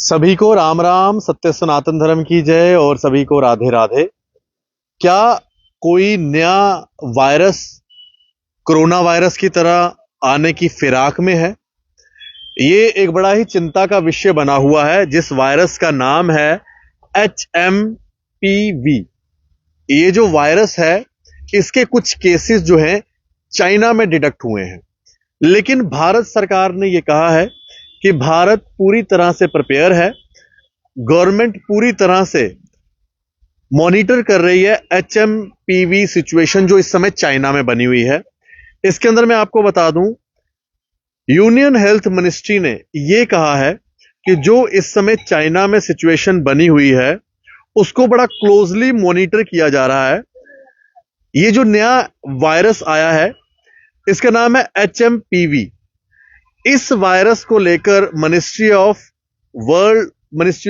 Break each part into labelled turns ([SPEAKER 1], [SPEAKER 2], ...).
[SPEAKER 1] सभी को राम राम, सत्य सनातन धर्म की जय और सभी को राधे राधे। क्या कोई नया वायरस कोरोना वायरस की तरह आने की फिराक में है? ये एक बड़ा ही चिंता का विषय बना हुआ है, जिस वायरस का नाम है HMPV। ये जो वायरस है, इसके कुछ केसेस जो हैं चाइना में डिटेक्ट हुए हैं, लेकिन भारत सरकार ने यह कहा है कि भारत पूरी तरह से प्रिपेयर है। गवर्नमेंट पूरी तरह से मॉनिटर कर रही है HMPV सिचुएशन जो इस समय चाइना में बनी हुई है। इसके अंदर मैं आपको बता दूं, यूनियन हेल्थ मिनिस्ट्री ने यह कहा है कि जो इस समय चाइना में सिचुएशन बनी हुई है उसको बड़ा क्लोजली मॉनिटर किया जा रहा है। ये जो नया वायरस आया है इसका नाम है HMPV। इस वायरस को लेकर मिनिस्ट्री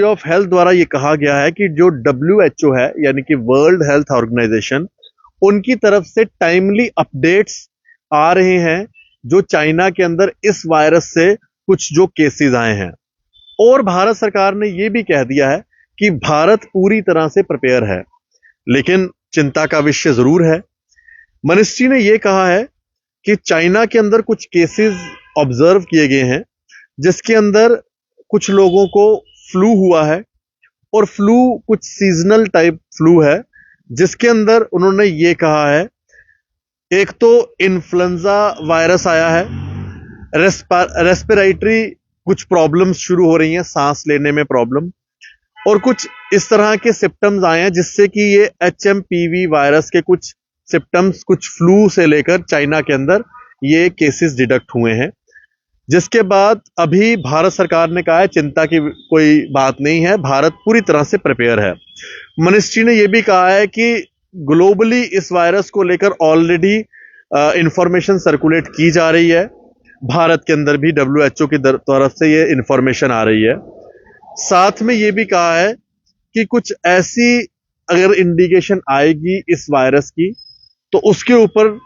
[SPEAKER 1] ऑफ हेल्थ द्वारा यह कहा गया है कि जो WHO है, यानी कि वर्ल्ड हेल्थ ऑर्गेनाइजेशन, उनकी तरफ से टाइमली अपडेट्स आ रहे हैं जो चाइना के अंदर इस वायरस से कुछ जो केसेस आए हैं। और भारत सरकार ने यह भी कह दिया है कि भारत पूरी तरह से प्रिपेयर है, लेकिन चिंता का विषय जरूर है। मिनिस्ट्री ने यह कहा है कि चाइना के अंदर कुछ केसेस ऑब्जर्व किए गए हैं जिसके अंदर कुछ लोगों को फ्लू हुआ है, और फ्लू कुछ सीजनल टाइप फ्लू है जिसके अंदर उन्होंने ये कहा है, एक तो इन्फ्लुएंजा वायरस आया है, रेस्पिरेटरी कुछ प्रॉब्लम्स शुरू हो रही हैं, सांस लेने में प्रॉब्लम, और कुछ इस तरह के सिम्टम्स आए हैं जिससे कि ये HMPV वायरस के कुछ सिम्टम्स, कुछ फ्लू से लेकर चाइना के अंदर ये केसेस डिटेक्ट हुए हैं। जिसके बाद अभी भारत सरकार ने कहा है चिंता की कोई बात नहीं है, भारत पूरी तरह से प्रिपेयर है। मिनिस्ट्री ने यह भी कहा है कि ग्लोबली इस वायरस को लेकर ऑलरेडी इंफॉर्मेशन सर्कुलेट की जा रही है। भारत के अंदर भी WHO की तरफ से ये इंफॉर्मेशन आ रही है। साथ में यह भी कहा है कि कुछ ऐसी अगर इंडिकेशन आएगी इस वायरस की तो उसके ऊपर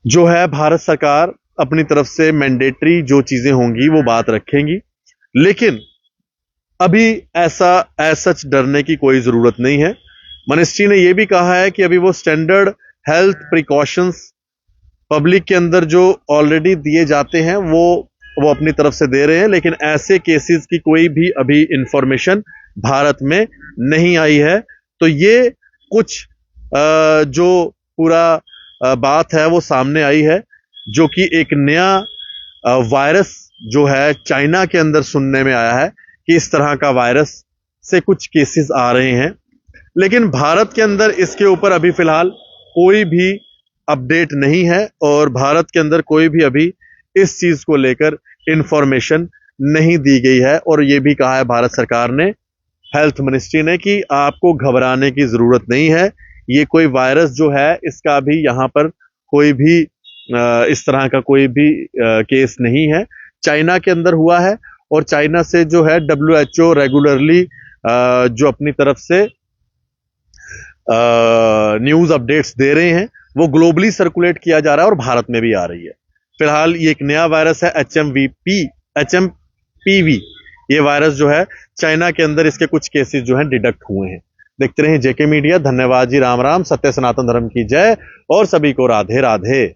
[SPEAKER 1] जो है भारत सरकार अपनी तरफ से मैंडेटरी जो चीजें होंगी वो बात रखेंगी, लेकिन अभी ऐसा सच डरने की कोई जरूरत नहीं है। मिनिस्ट्री ने यह भी कहा है कि अभी वो स्टैंडर्ड हेल्थ प्रिकॉशंस पब्लिक के अंदर जो ऑलरेडी दिए जाते हैं वो अपनी तरफ से दे रहे हैं, लेकिन ऐसे केसेस की कोई भी अभी इंफॉर्मेशन भारत में नहीं आई है। तो ये कुछ जो पूरा बात है वो सामने आई है, जो कि एक नया वायरस जो है चाइना के अंदर सुनने में आया है कि इस तरह का वायरस से कुछ केसेस आ रहे हैं, लेकिन भारत के अंदर इसके ऊपर अभी फिलहाल कोई भी अपडेट नहीं है और भारत के अंदर कोई भी अभी इस चीज को लेकर इंफॉर्मेशन नहीं दी गई है। और यह भी कहा है भारत सरकार ने, हेल्थ मिनिस्ट्री ने, कि आपको घबराने की जरूरत नहीं है। ये कोई वायरस जो है इसका भी यहां पर कोई भी इस तरह का कोई भी केस नहीं है, चाइना के अंदर हुआ है। और चाइना से जो है WHO रेगुलरली जो अपनी तरफ से न्यूज अपडेट्स दे रहे हैं वो ग्लोबली सर्कुलेट किया जा रहा है और भारत में भी आ रही है। फिलहाल ये एक नया वायरस है HMPV। ये वायरस जो है चाइना के अंदर इसके कुछ केसेस जो हैं डिटेक्ट हुए हैं। देखते रहें JK मीडिया। धन्यवाद जी। राम राम, सत्य सनातन धर्म की जय और सभी को राधे राधे।